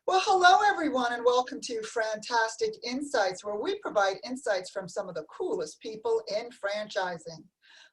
Well, hello everyone, and welcome to FranTastic InSights, where we provide insights from some of the coolest people in franchising.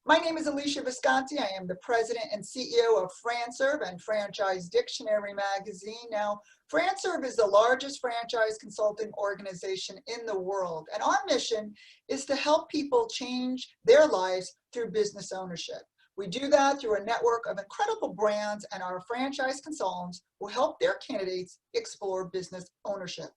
My name is Alesia Visconti. I am the president and CEO of FranServe and Franchise Dictionary magazine. Now, FranServe is the largest franchise consulting organization in the world, and our mission is to help people change their lives through business ownership. We do that through a network of incredible brands, and our franchise consultants will help their candidates explore business ownership.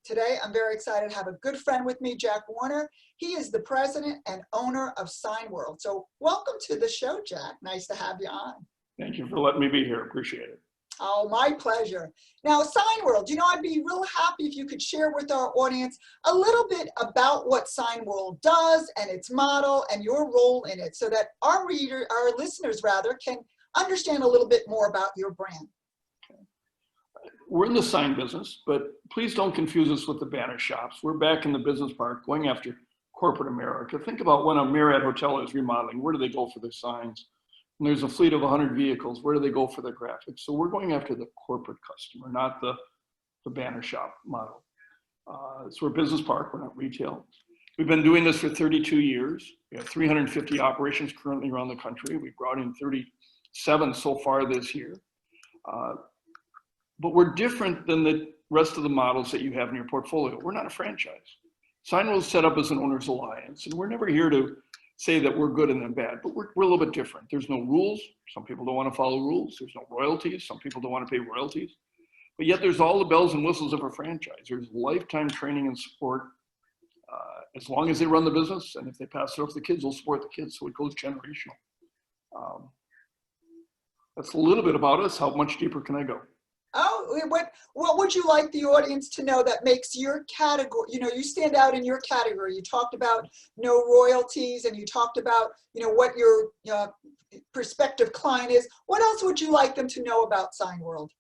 Today, I'm very excited to have a good friend with me, Jack Werner. He is the president and owner of Signworld. So welcome to the show, Jack. Nice to have you on. Thank you for letting me be here. Appreciate it. Oh, my pleasure. Now, Signworld, I'd be real happy if you could share with our audience a little bit about what Signworld does and its model and your role in it so that our listeners can understand a little bit more about your brand. We're in the sign business, but please don't confuse us with the banner shops. We're back in the business park going after corporate America. Think about when a Marriott hotel is remodeling, where do they go for their signs? And there's a fleet of 100 vehicles, where do they go for their graphics? So we're going after the corporate customer, not the banner shop model. So we're a business park, we're not retail. We've been doing this for 32 years. We have 350 operations currently around the country. We've brought in 37 so far this year. But we're different than the rest of the models that you have in your portfolio. We're not a franchise. Signworld is set up as an owner's alliance, and we're never here to say that we're good and then bad, but we're a little bit different. There's no rules. Some people don't want to follow rules. There's no royalties. Some people don't want to pay royalties. But yet there's all the bells and whistles of a franchise. There's lifetime training and support as long as they run the business, and if they pass it off to the kids, they'll support the kids, so it goes generational. That's a little bit about us. How much deeper can I go? Oh, what would you like the audience to know that makes your category, you stand out in your category? You talked about no royalties, and you talked about, what your prospective client is. What else would you like them to know about Signworld?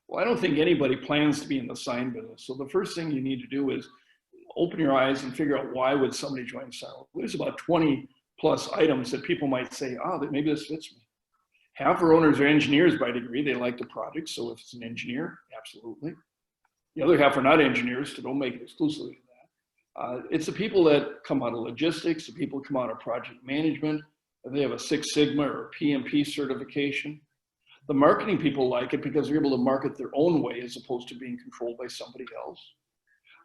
Well, I don't think anybody plans to be in the sign business. So the first thing you need to do is open your eyes and figure out, why would somebody join Signworld? There's about 20 plus items that people might say, that maybe this fits me. Half our owners are engineers by degree. They like the project, so if it's an engineer, absolutely. The other half are not engineers, so don't make it exclusively that. It's the people that come out of logistics, the people who come out of project management, they have a Six Sigma or PMP certification. The marketing people like it because they're able to market their own way as opposed to being controlled by somebody else.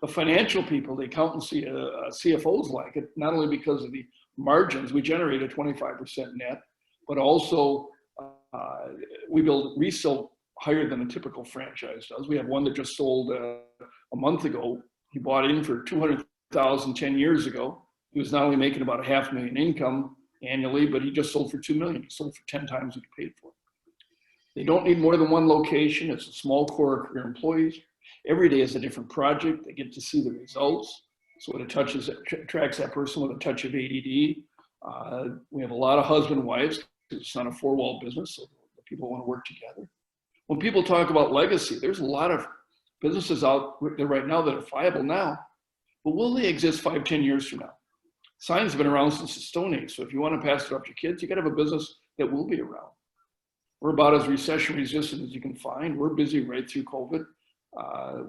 The financial people, the accountancy, CFOs like it, not only because of the margins, we generate a 25% net, but also we build resale higher than a typical franchise does. We have one that just sold a month ago. He bought in for $200,000 10 years ago. He was not only making about $500,000 income annually, but he just sold for $2 million. He sold for 10 times what he paid for. They don't need more than one location. It's a small core of career employees. Every day is a different project. They get to see the results. So it attracts that person with a touch of ADD. We have a lot of husband and wives. It's not a four-wall business, so people want to work together. When people talk about legacy, there's a lot of businesses out there right now that are viable now, but will they exist 5-10 years from now? Signs have been around since the Stone Age, so if you want to pass it up to your kids, you got to have a business that will be around. We're about as recession resistant as you can find. We're busy right through COVID.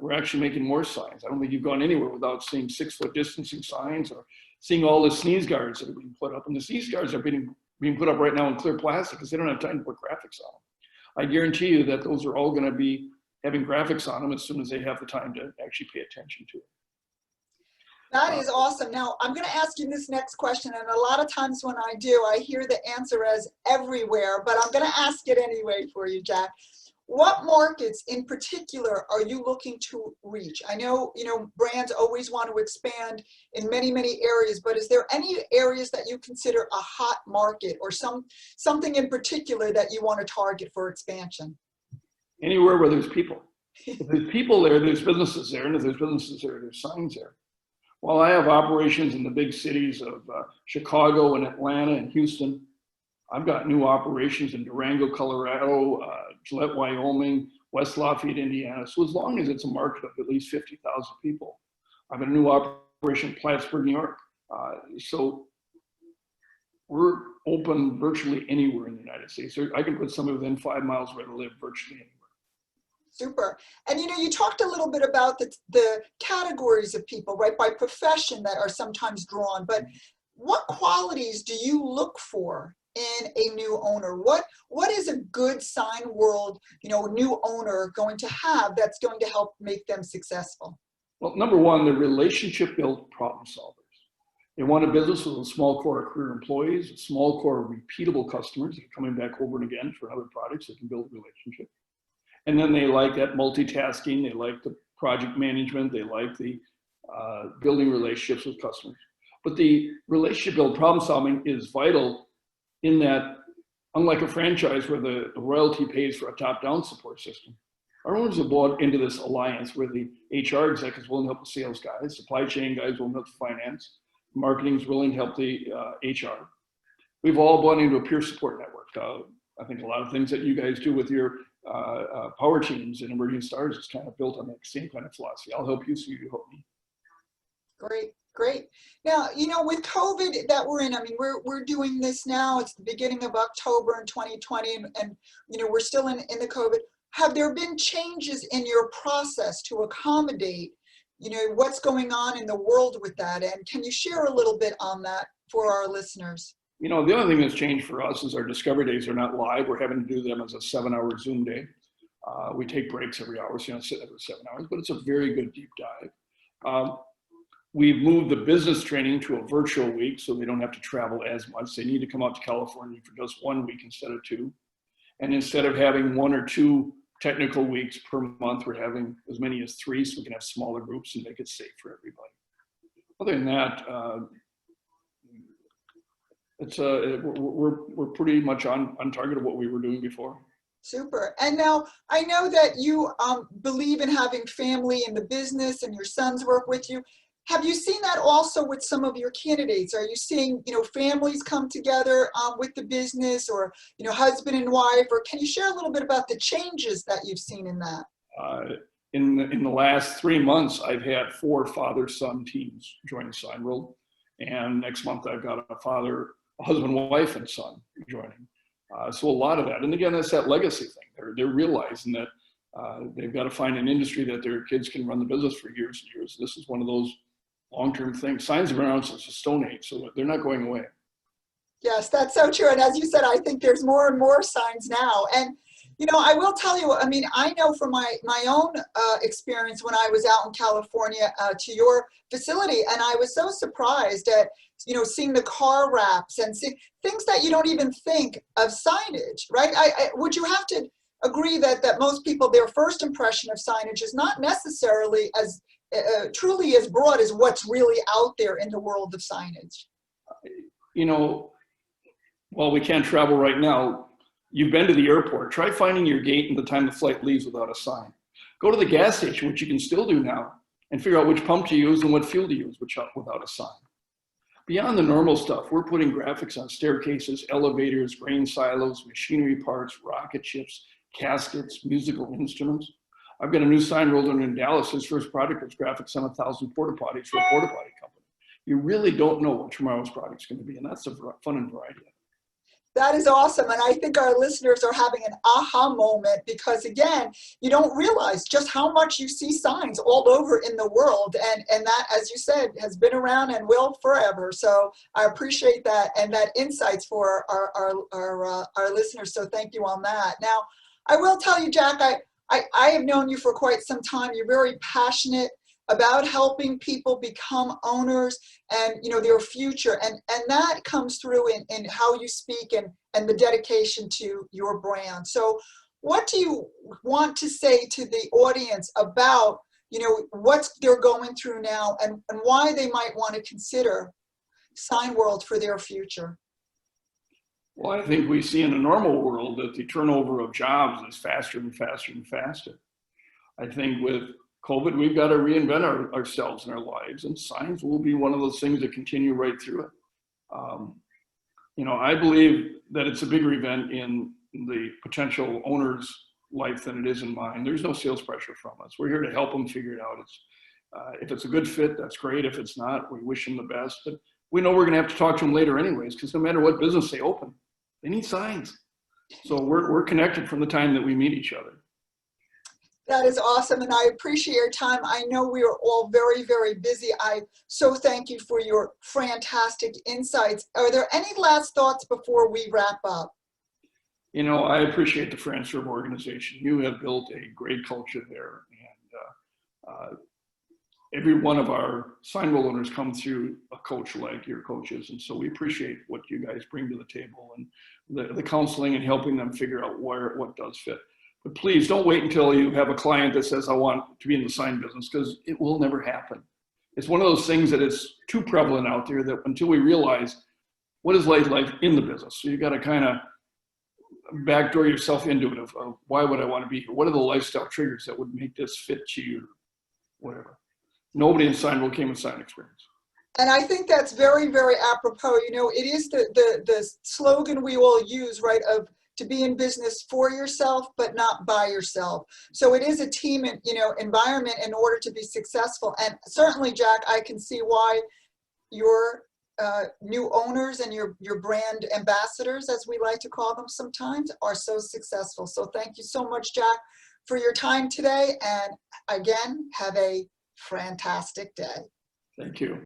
We're actually making more signs. I don't think you've gone anywhere without seeing 6-foot distancing signs or seeing all the sneeze guards that are being put up, and the sneeze guards are being put up right now in clear plastic because they don't have time to put graphics on them. I guarantee you that those are all going to be having graphics on them as soon as they have the time to actually pay attention to it. That is awesome. Now, I'm going to ask you this next question, and a lot of times when I do, I hear the answer as everywhere, but I'm going to ask it anyway for you, Jack. What markets in particular are you looking to reach? I know, brands always want to expand in many, many areas, but is there any areas that you consider a hot market or something in particular that you want to target for expansion? Anywhere where there's people. If there's people there, there's businesses there, and if there's businesses there, there's signs there. While I have operations in the big cities of Chicago and Atlanta and Houston, I've got new operations in Durango, Colorado, Gillette, Wyoming, West Lafayette, Indiana. So as long as it's a market of at least 50,000 people, I've got a new operation in Plattsburgh, New York. So we're open virtually anywhere in the United States. I can put somebody within 5 miles where I live virtually anywhere. Super. And you talked a little bit about the categories of people, right, by profession that are sometimes drawn, but what qualities do you look for in a new owner? What is a good sign world, new owner going to have that's going to help make them successful? Well, number one, they're relationship built problem solvers. They want a business with a small core of career employees, a small core of repeatable customers that are coming back over and again for other products that can build a relationship. And then they like that multitasking, they like the project management, they like the building relationships with customers. But the relationship build problem solving is vital in that, unlike a franchise where the royalty pays for a top-down support system, our owners have bought into this alliance where the HR executives willing to help the sales guys, supply chain guys willing to help the finance, marketing is willing to help the HR. We've all bought into a peer support network. I think a lot of things that you guys do with your power teams and emerging stars is kind of built on that same kind of philosophy. I'll help you so you help me. Great, great. Now, with COVID that we're in, I mean, we're doing this now. It's the beginning of October in 2020, and we're still in the COVID. Have there been changes in your process to accommodate, what's going on in the world with that? And can you share a little bit on that for our listeners? The other thing that's changed for us is our discovery days are not live. We're having to do them as a 7-hour Zoom day. We take breaks every hour, so sit every 7 hours, but it's a very good deep dive. We've moved the business training to a virtual week so they don't have to travel as much. They need to come out to California for just 1 week instead of 2. And instead of having 1 or 2 technical weeks per month, we're having as many as 3 so we can have smaller groups and make it safe for everybody. Other than that, we're pretty much on target of what we were doing before. Super. And now I know that you believe in having family in the business and your sons work with you. Have you seen that also with some of your candidates? Are you seeing, families come together with the business, or, husband and wife? Or can you share a little bit about the changes that you've seen in that? In the last 3 months, I've had 4 father-son teams join Signworld. And next month, I've got a husband, wife, and son joining. So a lot of that. And again, that's that legacy thing. They're realizing that they've got to find an industry that their kids can run the business for years and years. This is one of those long-term things. Signs have been around since the Stone Age, so they're not going away. Yes, that's so true. And as you said, I think there's more and more signs now. And, I will tell you, I mean, I know from my own experience when I was out in California to your facility, and I was so surprised at, seeing the car wraps and seeing things that you don't even think of signage, right? Would you have to agree that most people, their first impression of signage is not necessarily as truly as broad as what's really out there in the world of signage? While we can't travel right now, you've been to the airport. Try finding your gate and the time the flight leaves without a sign. Go to the gas station, which you can still do now, and figure out which pump to use and what fuel to use without a sign. Beyond the normal stuff, we're putting graphics on staircases, elevators, grain silos, machinery parts, rocket ships, caskets, musical instruments. I've got a new sign rolled in Dallas. His first product was graphics on 1,000 porta potties for a porta potty company. You really don't know what tomorrow's product is going to be, and that's the fun and variety of it. That is awesome. And I think our listeners are having an aha moment because, again, you don't realize just how much you see signs all over in the world. And that, as you said, has been around and will forever. So I appreciate that and that insights for our listeners. So thank you on that. Now, I will tell you, Jack, I have known you for quite some time. You're very passionate about helping people become owners and their future, and that comes through in how you speak and the dedication to your brand. So what do you want to say to the audience about what they're going through now and why they might want to consider Signworld for their future? Well, I think we see in a normal world that the turnover of jobs is faster and faster and faster. I think with COVID, we've got to reinvent ourselves and our lives, and signs will be one of those things that continue right through it. I believe that it's a bigger event in the potential owner's life than it is in mine. There's no sales pressure from us. We're here to help them figure it out. If it's a good fit, that's great. If it's not, we wish them the best. But we know we're going to have to talk to them later anyways, because no matter what business they open, they need signs. So we're connected from the time that we meet each other. That is awesome, and I appreciate your time. I know we are all very, very busy. I so thank you for your FranTastic insights. Are there any last thoughts before we wrap up? You know, I appreciate the FranServe organization. You have built a great culture there, and every one of our Signworld owners come through a coach like your coaches, and so we appreciate what you guys bring to the table and the counseling and helping them figure out what does fit. But please don't wait until you have a client that says, I want to be in the sign business, because it will never happen. It's one of those things that is too prevalent out there that until we realize what is life like in the business. So you got to kind of backdoor yourself into it of why would I want to be here? What are the lifestyle triggers that would make this fit to you? Whatever. Nobody in Signworld came with sign experience. And I think that's very, very apropos. You know, it is the slogan we all use, right, of to be in business for yourself, but not by yourself. So it is a team, environment in order to be successful. And certainly, Jack, I can see why your new owners and your brand ambassadors, as we like to call them sometimes, are so successful. So thank you so much, Jack, for your time today. And again, have a FranTastic day. Thank you.